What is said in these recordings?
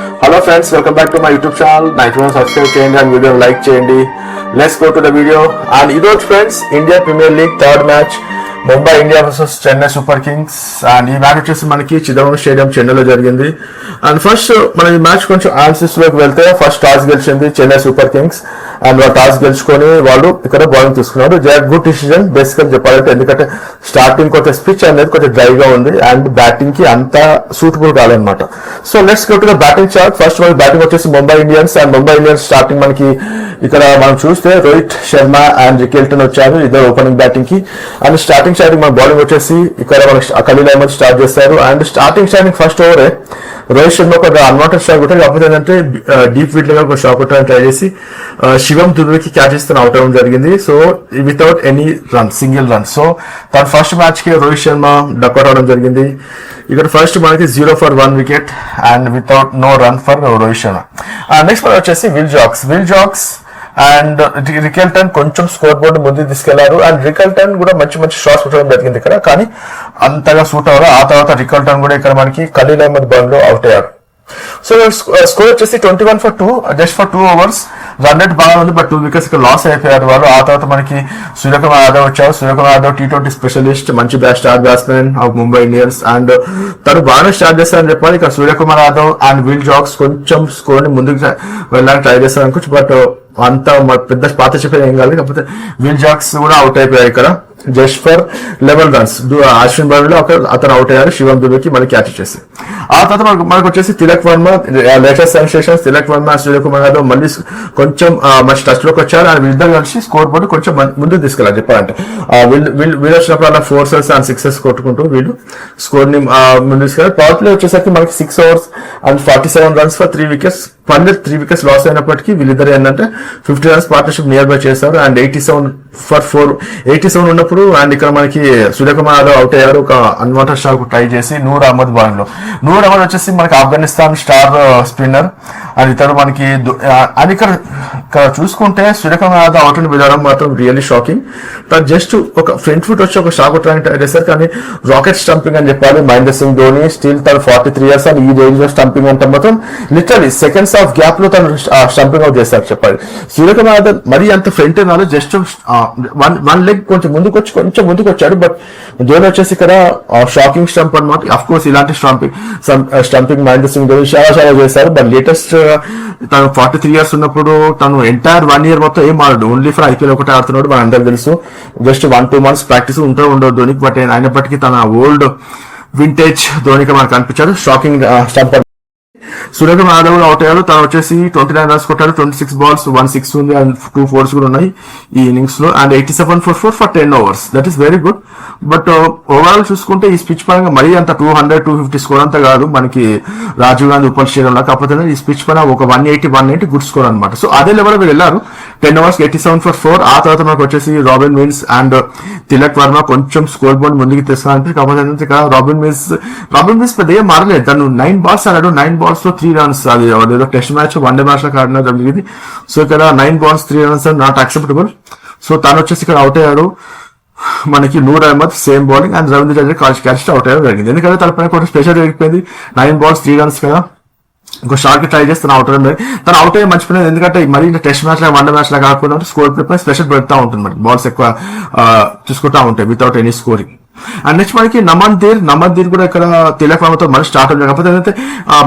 Hello friends, welcome back to my YouTube channel. 91 subscribe చేయండి and video like చేయండి. Let's go to the video. And ఈరోజు friends India Premier League third match Mumbai India versus Chennai Super Kings. And ఈ match వచ్చేసి మనకి Chidambaram stadium చెన్నైలో జరిగింది. And first మనం ఈ మ్యాచ్ కొంచెం ఆన్సర్స్ లోకి వెళ్తే ఫస్ట్ టాస్ గెలిచింది చెన్నై సూపర్ కింగ్స్. అండ్ వాళ్ళు టాస్ గెలుచుకొని వాళ్ళు ఇక్కడ బౌలింగ్ తీసుకున్నారు. గుడ్ డిసిజన్ బేసికల్ చెప్పాలంటే, ఎందుకంటే స్టార్టింగ్ కొంచెం పిచ్ అనేది కొంచెం డ్రైగా ఉంది అండ్ బ్యాటింగ్ కి అంత సూటబుల్ కాదనమాట. So let's go to the batting chart. First మనకి బ్యాటింగ్ వచ్చేసి Mumbai Indians. And Mumbai Indians starting మనకి ఇక్కడ మనం చూస్తే రోహిత్ శర్మ అండ్ రికెల్టన్ వచ్చారు ఇద్దరు ఓపెనింగ్ బ్యాటింగ్ కి. అండ్ స్టార్టింగ్ మన బౌలింగ్ వచ్చేసి ఇక్కడ మనకి ఖలీల్ అహ్మద్ స్టార్ట్ చేస్తారు. అండ్ స్టార్టింగ్ ఫస్ట్ ఓవరే రోహిత్ శర్మ ఒక అన్వాంటెడ్ షాట్ కొట్టారు. కాకపోతే ఏంటంటే డీప్ విడ్ లో ఒక షాట్ కొట్టడానికి ట్రై చేసి శివం దుబేకి క్యాచ్ ఇస్తే అవుట్ అవ్వడం జరిగింది. So without any run, single run. So తన ఫస్ట్ మ్యాచ్ కి రోహిత్ శర్మ డక్అట్ అవడం జరిగింది. ఇక్కడ ఫస్ట్ మనకి 0 for 1 wicket and without no run for Rohit Sharma. Next మనం వచ్చేసి విల్ జాక్స్ అండ్ రికెల్టన్ కొంచెం స్కోర్ బోర్డు ముందుకు తీసుకెళ్లారు. అండ్ రికెల్టన్ కూడా మంచి షాట్స్ కొట్టడం జరిగింది ఇక్కడ, కానీ అంతగా సూట్ అవ్వరు. ఆ తర్వాత రికెల్టన్ కూడా ఇక్కడ మనకి ఖలీల్ అహ్మద్ బాల్ లో అవుట్ అయ్యారు. సో స్కోర్ వచ్చేసి 21 for 2 just for 2 overs. Run rate బాగా ఉంది, బట్ 2 wickets ఇక్కడ లాస్ అయిపోయారు వాళ్ళు. ఆ తర్వాత మనకి సూర్యకుమార్ యాదవ్ వచ్చారు. సూర్యకుమార్ యాదవ్ T20 స్పెషలిస్ట్, మంచి star batsmen of Mumbai Indians. And తను బాగానే స్టార్ట్ చేస్తారని చెప్పాలి. ఇక్కడ Suryakumar Yadav and Will Jacks కొంచెం స్కోర్ ని ముందుకు వెళ్ళడానికి ట్రై చేస్తారు అనుకోవచ్చు, బట్ అంత పెద్ద పాత చెప్పేది ఏం కాదు. కాకపోతే విల్ జాక్స్ కూడా అవుట్ అయిపోయారు ఇక్కడ just for 11 runs. Ashwin bowling లో అతను అవుట్ అయ్యారు శివం దుబేకి మళ్ళీ క్యాచ్ ఇచ్చేసి. ఆ తర్వాత మనకు వచ్చేసి తిలక్ వర్మ, లేటెస్ట్ సెన్సేషన్స్ తిలక్ వర్మ, సూర్యకుమార్ యాదవ్ మళ్ళీ కొంచెం మంచి టచ్ లోకి వచ్చారు. అండ్ వీళ్ళిద్దరు కలిసి స్కోర్ బోర్డు కొంచెం ముందుకు తీసుకెళ్ళారు చెప్పాలంటే. వీళ్ళు వచ్చినప్పుడు అలా 4 and 6 కొట్టుకుంటూ వీళ్ళు స్కోర్ ని ముందు తీసుకెళ్ళారు. పవర్ ప్లే వచ్చేసరికి మనకి 6 overs and 47 runs for 3 wickets. 3 wickets loss అయినప్పటికీ వీళ్ళిద్దరు ఏంటంటే 50 runs పార్ట్నర్షిప్ నియర్ బై చేశారు. అండ్ 87 for 4 87 ఉన్నప్పుడు. అండ్ ఇక్కడ మనకి సూర్యకుమార్ యాదవ్ అవుట్ అయ్యారు ఒక అన్వాంటెడ్ షాట్ ట్రై చేసి నూర్ అహ్మద్ బౌలింగ్ లో. నూర్ అహ్మద్ వచ్చేసి మనకి ఆఫ్ఘనిస్తాన్ స్టార్ స్పిన్నర్. అండ్ ఇతడు మనకి అది ఇక్కడ చూసుకుంటే సూర్యకుమార్ యాదవ్ అవుట్ వెళ్ళడం మాత్రం రియల్లీ షాకింగ్. తను జస్ట్ ఒక ఫ్రంట్ ఫుట్ వచ్చి ఒక షాట్ కొట్టడానికి ట్రై చేశారు, కానీ రాకెట్ స్టంపింగ్ అని చెప్పాలి. మహేంద్ర సింగ్ ధోని స్టిల్ తను 43 years అని ఈ రేంజ్ లో స్టంపింగ్ అంటే మాత్రం లిటరలీ సెకండ్స్ ఆఫ్ గ్యాప్ లో తను స్టంపింగ్ అవుట్ చేశారు చెప్పాలి. సూర్యకుమార్ యాదవ్ మరీ అంత ఫ్రంట్ రాదు, జస్ట్ వన్ లెగ్ కొంచెం ముందుకు వచ్చాడు. బట్ ధోని వచ్చేసి ఇక్కడ షాకింగ్ స్టంప్ అనమాట. అఫ్ కోర్స్ ఇలాంటి స్టంపింగ్ మహేంద్ర సింగ్ ధోని చాలా చేశారు. బట్ లేటెస్ట్ తను 43 years ఉన్నప్పుడు తను ఎంటైర్ 1 year మొత్తం ఏం ఆడాడు, ఓన్లీ ఫర్ IPL ఒకటే ఆడుతున్నాడు. మన అందరికి తెలుసు. జస్ట్ 1-2 months ప్రాక్టీస్ ఉండదు ధోనికి. బట్ అయినప్పటికీ తన ఓల్డ్ వింటేజ్ ధోనికి మనకు కనిపించాడు. Shocking stump. Suryakumar Yadav out అయ్యారు. తను వచ్చేసి 29 runs కొట్టారు. 26 balls, 1 6 ఉంది అండ్ 2 4s కూడా ఉన్నాయి ఈ ఇన్నింగ్స్ లో. And 87 for 4 for 10 overs. That is very good. But overall చూసుకుంటే ఈ పిచ్ పరంగా మరీ అంత 200-250 స్కోర్ అంతా కాదు మనకి రాజీవ్ గాంధీ ఉపల్ స్టేడియం లో. కాకపోతే ఈ పిచ్ పైన ఒక 180 గుడ్ స్కోర్ అనమాట. సో అదే లెవెల్ వీళ్ళు వెళ్ళారు. 10 overs 87 for 4. ఆ తర్వాత మనకు వచ్చేసి Robin Mills and Tilak Varma కొంచెం స్కోర్ బోర్డ్ ముందుకు తెస్తారంటే. కాకపోతే ఇక్కడ రాబిన్ మిల్స్ పెద్ద ఏం మారలేదు. తను 9 balls ఆడాడు. 9 balls లో 3 runs. అది ఏదో టెస్ట్ మ్యాచ్, వన్డే మ్యాచ్ లో ఆడినా జరిగింది. సో ఇక్కడ 9 balls 3 runs not acceptable. So తను వచ్చేసి ఇక్కడ అవుట్ అయ్యాడు. మనకి Noor Ahmad same bowling and Ravindra Jadeja catch out అయ్యడం జరిగింది. ఎందుకంటే తనపైన కొంచెం స్పెషల్ జరిగిపోయింది. 9 balls 3 runs కదా, ఇంకో షార్ట్ కి ట్రై చేసి తను అవుట్ అవ్వడం జరిగింది. తను అవుట్ అయ్యి మర్చిపోయినది, ఎందుకంటే మరి టెస్ట్ మ్యాచ్ లాగా వన్డే మ్యాచ్ లాగా కాకుండా స్కోర్ ప్రిపేర్ స్పెషల్ పెడతా ఉంటుంది. మరి బాల్స్ ఎక్కువ చూసుకుంటా ఉంటాయి without any scoring. And next మనకి నమన్ కూడా ఇక్కడ తిలక్ వర్మతో మళ్ళీ స్టార్ట్ అయ్యారు. కాకపోతే ఏంటంటే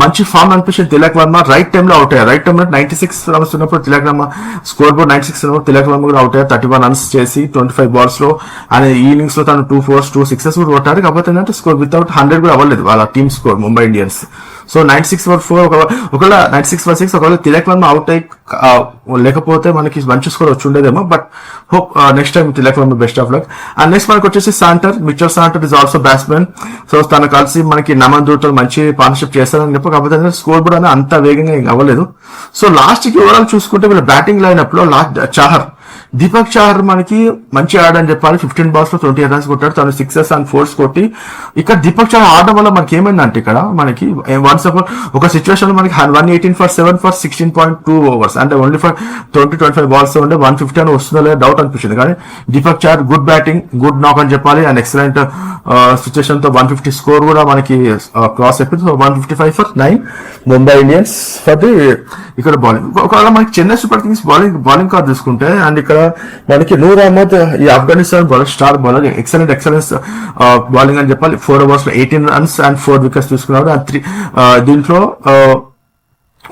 మంచి ఫామ్ అనిపించింది తిలక్ వర్మ. రైట్ టైమ్ లో అవుట్ అయ్యారు. రైట్ టైమ్ లో 96 runs ఉన్నప్పుడు తిలక్ వర్మ స్కోర్ బోర్డ్ 96 ఉన్నప్పుడు తిలక్ వర్మ కూడా అవుట్ అయ్యారు 31 runs చేసి 25 balls లో. అండ్ ఈ ఇన్నింగ్స్ లో తను 2 4s 2 6s కూడా కొట్టారు. కాకపోతే ఏంటంటే స్కోర్ వితౌట్ 100 కూడా అవ్వలేదు వాళ్ళ team score Mumbai Indians. So 96 for 4 ఒకవేళ 96 for 6 ఒకవేళ తిలక్ వర్మ అవుట్ అయ్యి లేకపోతే మనకి మంచి స్కోర్ వచ్చి ఉండేదేమో. But hope next time Tilak Varma best of luck. And next మనకి వచ్చేసి Mitchell Santner is also batsmen. So తను కలిసి మనకి నమన్ తో మంచి పార్ట్నర్షిప్ చేస్తారని చెప్పి. కాకపోతే స్కోర్ బోర్డ్ అనేది అంత వేగంగా అవ్వలేదు. సో లాస్ట్ కి ఓవరాల్ చూసుకుంటే వీళ్ళ బ్యాటింగ్ లైనప్ లో చాహర్ దీపక్ చాహర్ మనకి మంచి ఆడని చెప్పాలి. 15 balls లో 20 runs కొట్టాడు. తను 6s and 4s కొట్టి ఇక్కడ దీపక్ చాహర్ ఆడడం వల్ల మనకి ఏమైందంటే ఇక్కడ మనకి వన్స్ ఒక సిచ్యువేషన్ లో మనకి 118 for 7 for 16.2 overs అంటే ఓన్లీ ఫర్ 20-25 balls ఉండే 150 అని వస్తుందో లేదా డౌట్ అనిపించింది. కానీ Deepak Chahar good batting, good నాక్ అని చెప్పాలి. అండ్ ఎక్సలెంట్ సిచ్యువేషన్ తో 150 స్కోర్ కూడా మనకి క్రాస్ అయిపోయింది. So 155 for 9 Mumbai Indians for the ఇక్కడ బౌలింగ్. ఒకవేళ మనకి Chennai Super Kings bowling card తీసుకుంటే అండ్ ఇక్కడ మనకి నూర్ అహ్మద్ ఈ Afghanistan bowler, star bowler, excellent bowling అని చెప్పాలి. 4 overs లో 18 runs and 4 wickets తీసుకున్నాడు. అండ్ దీంట్లో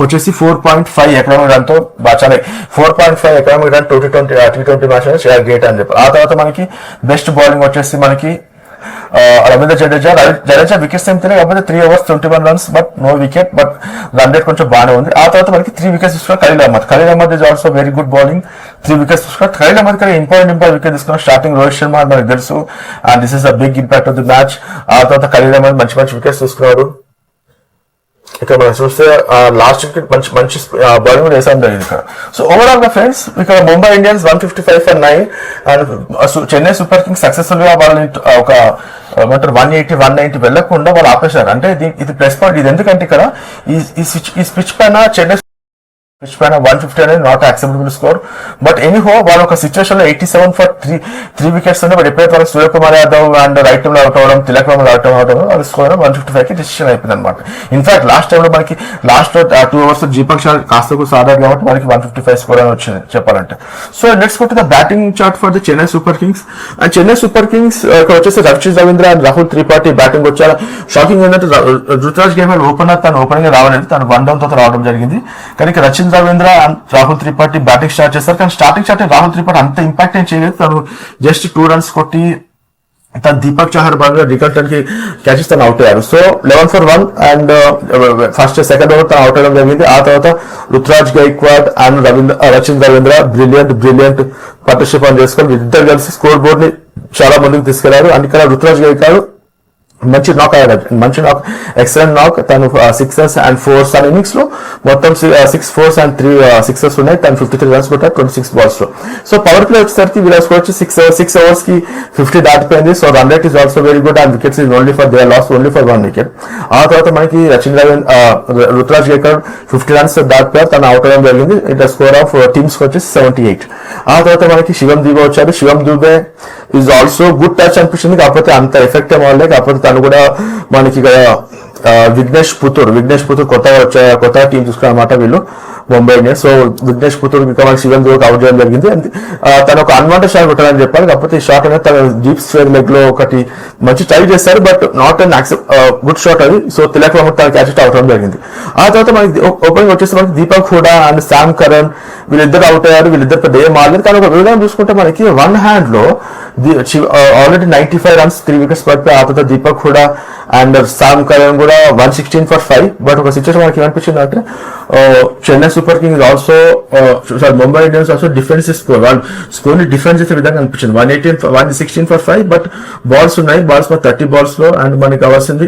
వచ్చేసి 4.5 ఎకనామిక్ రన్ తో చాలా 4.5 ఎకనామిక్ రన్ T20 మ్యాచ్ చాలా గ్రేట్ అని చెప్పాలి. ఆ తర్వాత మనకి బెస్ట్ బౌలింగ్ వచ్చేసి మనకి రవీంద్ర జడేజా వికెట్స్ ఏం తెలియదు, కాకపోతే 3 overs 21 runs but no wicket, but run rate కొంచెం బాగానే ఉంది. ఆ తర్వాత మనకి 3 wickets తీసుకున్నారు Khaleel Ahmed is also very good bowling. 3 wickets తీసుకున్నారు. ఖలీల్ అహ్మద్ కానీ ఇంపార్టెంట్ వికెట్ తీసుకున్నారు. స్టార్టింగ్ రోహిత్ శర్మ మనకు తెలుసు and this is a big impact of the match. ఆ తర్వాత ఖలీల్ అహ్మద్ మంచి వికెట్స్ తీసుకున్నాడు. ఇక్కడ మనం చూస్తే లాస్ట్ వికెట్ మంచి బౌలింగ్ కూడా వేసాం జరిగింది ఇక్కడ. సో ఓవరాల్ గా ఫ్రెండ్స్ ఇక్కడ Mumbai Indians 155 for 9 and Chennai Super Kings successful గా వాళ్ళని ఒక 180-190 వెళ్లకుండా వాళ్ళు ఆపేశారు. అంటే ఇది ప్లస్ పాయింట్. ఇది ఎందుకంటే ఇక్కడ ఈ స్పిచ్ పైన చెన్నై 150 అనేది not acceptable score. But anyhow వాళ్ళు ఒక సిచ్యువేషన్ లో 87 for 3 wickets ఉండే. బట్ ఎప్పుడైతే వాళ్ళకి సూర్యకుమార్ యాదవ్ అండ్ రైట్ లో అవుట్ అవడం, తిలక్ వర్మ అవుట్ అవడం, వాళ్ళ స్కోర్ 155 కి డిసిషన్ అయిపోయింది అనమాట. ఇన్ఫాక్ట్ లాస్ట్ టైం లో మనకి లాస్ట్ 2 overs దీపక్ చాహర్ కాస్త సాధారణ కాబట్టి మనకి 155 స్కోర్ అని వచ్చింది చెప్పాలంటే. సో నెక్స్ట్ కొట్టి the batting chart for the Chennai Super Kings. And Chennai Super Kings ఇక్కడ వచ్చేసి రవిచంద్రన్ రవీంద్ర అండ్ రాహుల్ త్రిపాఠి బ్యాటింగ్ వచ్చారు. షాకింగ్ ఏంటంటే రుతురాజ్ గైక్వాడ్ ఓపెనర్ తను ఓపెనింగ్ రావలేదు, తను 1 down తో రావడం జరిగింది. కానీ Rachin Ravindra and Rahul Tripathi batting start చేస్తారు. కానీ స్టార్టింగ్ రాహుల్ త్రిపాఠి అంత ఇంపాక్ట్ ఏం చేయలేదు. తను జస్ట్ 2 runs కొట్టి తను దీపక్ చాహర్ బాగా రికర్టన్ కి క్యాచెస్ తను అవుట్ అయ్యారు. So 11 for 1 and first second over తను అవుట్ అవ్వడం జరిగింది. ఆ తర్వాత Ruturaj Gaikwad and Rachin Ravindra brilliant partnership అని చేసుకొని ఇద్దరు కలిసి స్కోర్ బోర్డ్ ని చాలా ముందుకు తీసుకెళ్లారు. అండ్ ఇక్కడ రుతురాజ్ గైక్వాడ్ మంచి నాక్ ఎక్సలెంట్ నాక్. తను 6s and 4s తన ఇన్నింగ్స్ లో మొత్తం 6 4s and 3 6s ఉన్నాయి. తను 53 runs కొట్టారు 26 balls లో. సో పవర్ ప్లే వచ్చేసరికి వీళ్ళ స్కోర్ వచ్చి 6 overs కి 50 దాటిపోయింది. So run rate is also very good and wickets is only for the loss only for 1 wicket. ఆ తర్వాత మనకి రుతురాజ్ గైక్వాడ్ 50 runs దాటిపోయారు, తను అవుట్ అవ్వడం జరిగింది. ఇట్లా స్కోర్ ఆఫ్ టీమ్స్ వచ్చేసి 78. ఆ తర్వాత మనకి శివం దూబే వచ్చారు. Shivam Dube is also good touch అనిపించింది, కాకపోతే అంత ఎఫెక్ట్ ఏమో అవ్వలేదు. కాకపోతే తను కూడా మనకి ఇక్కడ విఘ్నేష్ పుత్తూర్ కొత్తగా టీం చూసుకున్నారు అన్నమాట వీళ్ళు ముంబై ఇండియన్స్. సో విఘ్నేష్ పుత్తూర్ మనకి శివన్ దూబేకి అవుట్ చేయడం జరిగింది. తను ఒక అన్వాంటెడ్ షాట్ కొట్టాలని చెప్పాలి, కాకపోతే ఈ షాట్ అనేది తన డీప్ స్క్వేర్ లెగ్ లో ఒకటి మంచి ట్రై చేస్తారు, but not an good shot అది. సో తిలక్ వర్మ తన క్యాచ్ అవుట్ అవడం జరిగింది. ఆ తర్వాత మనకి ఓపెనింగ్ వచ్చేసి మనకి Deepak Hooda and Sam Curran వీళ్ళిద్దరు అవుట్ అయ్యారు. వీళ్ళిద్దరు పెద్ద ఏం ఆడలేదు. కానీ ఒక విధంగా చూసుకుంటే మనకి 1 hand లో ఆల్రెడీ 95 runs 3 wickets పడిపోయి ఆ తర్వాత Deepak Hooda and Sam Curran కూడా 116 for 5. బట్ ఒక సిచ్యువేషన్ మనకి ఏమనిపించింది అంటే Chennai Super Kings also Mumbai Indians also defence score వాళ్ళు స్కోర్ ని డిఫెన్స్ చేసే విధంగా అనిపించింది. 116 for 5 బట్ బాల్స్ ఉన్నాయి. బాల్స్ 30 balls లో అండ్ మనకి కావాల్సింది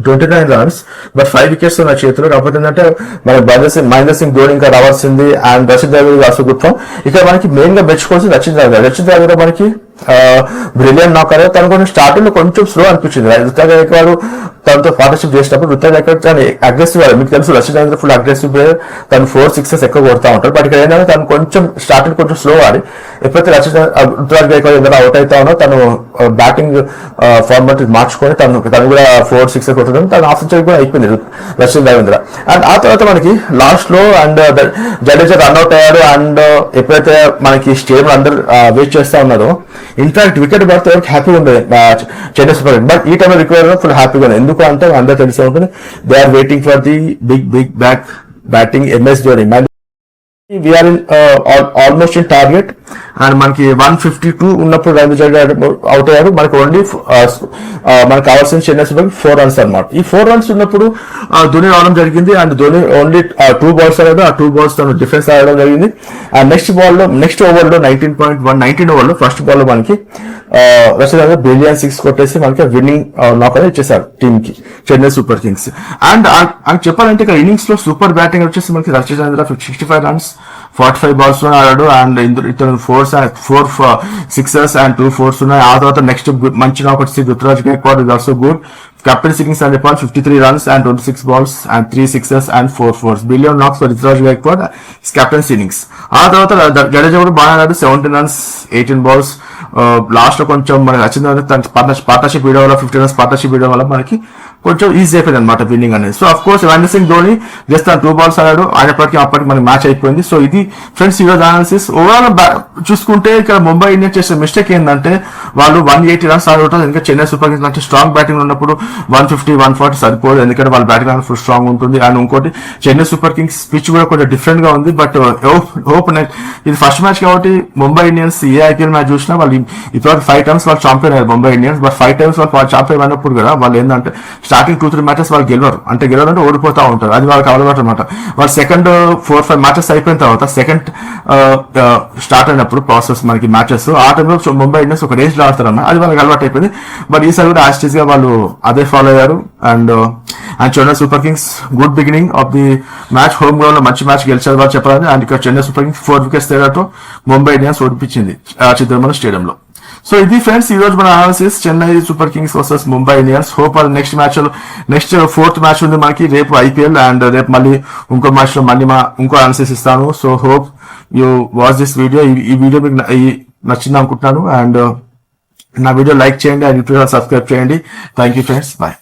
29 runs బట్ 5 wickets ఉన్న చేతిలో. కాకపోతే ఏంటంటే మనకి మహేంద్ర సింగ్ ధోని ఇంకా రావాల్సింది and Rachin Dravid also good form. ఇక్కడ మనకి మెయిన్ గా మెచ్చుకోవాల్సింది రచిన్ ద్రావిడ్ మనకి బ్రిలియంట్ నాక్ అయ్యారు. తను కొంచెం స్టార్టింగ్ లో కొంచెం స్లో అనిపించింది. రుతురాజ్ గైక్వాడ్ తనతో పార్ట్నర్షిప్ చేసినప్పుడు రుతురాజ్ గైక్వాడ్ తను అగ్రెసివ్, మీకు తెలుసు Rachin Ravindra full aggressive player, తను 4 6s ఎక్కువ కొడతా ఉంటారు. బట్ ఇక్కడ ఏంటంటే తను కొంచెం స్టార్టింగ్ కొంచెం స్లో ఆడి ఎప్పుడైతే రుతురాజ్ గైక్వాడ్ ఏదైనా అవుట్ అవుతా ఉన్నా తను బ్యాటింగ్ ఫార్మాట్ మార్చుకొని తను కూడా 4 6s కొట్టడం తను హాఫ్ సెంచరీ కూడా అయిపోయింది రచిన్ రవీంద్ర. అండ్ ఆ తర్వాత మనకి లాస్ట్ లో అండ్ జడేజా రన్అట్ అయ్యారు. అండ్ ఎప్పుడైతే మనకి స్టేడియం అందరు వెయిట్ చేస్తా ఉన్నారో ఇన్ఫాక్ట్ వికెట్ పడితే ఎవరికి హ్యాపీగా ఉండదు చెన్నై సూపర్ కింగ్స్. బట్ ఈ టైంలో రిక్వైర్ ఫుల్ హ్యాపీగా ఉంది. ఎందుకు అంటే అందరూ తెలిసే ఉంటుంది, they are waiting for the big batting MS Dhoni. We're in almost in target and మనకి 152 ఉన్నప్పుడు రవీంద్ర జడేజా అవుట్ అయ్యారు. మనకి ఓన్లీ మనకు కావాల్సిన చెన్నై సూపర్ 4 runs అనమాట. ఈ 4 runs ఉన్నప్పుడు ధోని రావడం జరిగింది అండ్ ధోని ఓన్లీ 2 balls ఆడారు. ఆ 2 balls తను డిఫెన్స్ ఆడడం జరిగింది. అండ్ నెక్స్ట్ ఓవర్ లో 19 ఓవర్ లో ఫస్ట్ బాల్ లో మనకి రషీద్ బ్రిలియన్ 6 కొట్టేసి మనకి విన్నింగ్ నాక్ అనేది ఇచ్చేసారు టీమ్ కి, చెన్నై సూపర్ కింగ్స్. అండ్ చెప్పాలంటే ఇక్కడ ఇన్నింగ్స్ లో సూపర్ బ్యాటింగ్ వచ్చేసి మనకి రషీద్ 65 రన్స్ 45 balls లో ఆడాడు. అండ్ ఇతను 4 సిక్సర్స్ అండ్ 2 4s ఉన్నాయి. ఆ తర్వాత నెక్స్ట్ మంచి నాక్ వచ్చి Ruturaj Gaikwad is also good. Captain innings అని చెప్పాలి, 53 runs and 26 balls and 3 sixes and 4 4s. Billion knocks for Ruturaj Gaikwad captain innings. ఆ తర్వాత జడేజా కూడా బాగా ఆడాడు, 17 runs 18 balls. లాస్ట్ లో కొంచెం మనకి నచ్చింది తన పార్ట్నర్షిప్ వీడియో వల్ల 15 runs పార్ట్నర్షిప్ వీడియో వల్ల మనకి కొంచెం ఈజీ అయిపోయింది అనమాట విన్నింగ్ అనేది. So of course Mahendra Singh Dhoni just 2 balls ఆడాడు, అయినప్పటికీ అప్పటికి మనకి మ్యాచ్ అయిపోయింది. సో ఇది ఫ్రెండ్స్ ఈరోజు అనాలిసిస్. ఓవరాల్ చూసుకుంటే ఇక్కడ ముంబై ఇండియన్స్ చేసే మిస్టేక్ ఏంటంటే వాళ్ళు 180 runs ఆడుతారు. ఎందుకంటే చెన్నై సూపర్ కింగ్స్ అంటే స్ట్రాంగ్ బ్యాటింగ్ ఉన్నప్పుడు 150 140 సరిపోదు, ఎందుకంటే వాళ్ళ బ్యాటింగ్ అనేది ఫుల్ స్ట్రాంగ్ ఉంటుంది. అండ్ ఇంకోటి చెన్నై సూపర్ కింగ్స్ పిచ్ కూడా కొంచెం డిఫరెంట్ గా ఉంది. బట్ హోప్ ఇది ఫస్ట్ మ్యాచ్ కాబట్టి ముంబై ఇండియన్స్ ఏ ఐపీఎల్ మ్యాచ్ చూసినా వాళ్ళు ఇప్పటివరకు 5 times వాళ్ళు ఛాంపియన్ అయ్యారు ముంబై ఇండియన్స్. బట్ 5 times వాళ్ళు ఛాంపియన్ అయినప్పుడు కూడా వాళ్ళు ఏంటంటే స్టార్టింగ్ 2-3 matches వాళ్ళు గెలవరు, అంటే గెలవాలంటే ఓడిపోతా ఉంటారు. అది వాళ్ళకి అలవాటు అనమాట. వాళ్ళు సెకండ్ 4-5 matches అయిపోయిన తర్వాత సెకండ్ స్టార్ట్ అయినప్పుడు ప్రాసెస్ మనకి మ్యాచెస్ ఆ టైంలో ముంబై ఇండియన్స్ ఒక రేంజ్ లో ఆడతారన్న, అది వాళ్ళకి అలవాటు అయిపోయింది. బట్ ఈసారి కూడా యాస్టీస్ గా వాళ్ళు అదే ఫాలో అయ్యారు. And Chennai Super Kings good beginning of the match, home ground లో మంచి మ్యాచ్ గెలిచారు వాళ్ళు చెప్పాలని. అండ్ ఇక్కడ చెన్నై సూపర్ కింగ్స్ 4 wickets తేడాతో ముంబై ఇండియన్స్ ఓడిపించింది చిత్రమల స్టేడియంలో. సో ఇది ఫ్రెండ్స్ ఈ రోజు మన analysis Chennai Super Kings versus Mumbai Indians. Hope అది నెక్స్ట్ 4th మ్యాచ్ ఉంది మనకి రేపు ఐపీఎల్. అండ్ రేపు మళ్ళీ ఇంకో మ్యాచ్ లో మళ్ళీ ఇంకో అనాలిసిస్ ఇస్తాను. So hope you watch this video. ఈ వీడియో మీకు నచ్చింది అనుకుంటున్నాను. అండ్ నా వీడియో లైక్ చేయండి అండ్ సబ్స్క్రైబ్ చేయండి. Thank you friends, bye.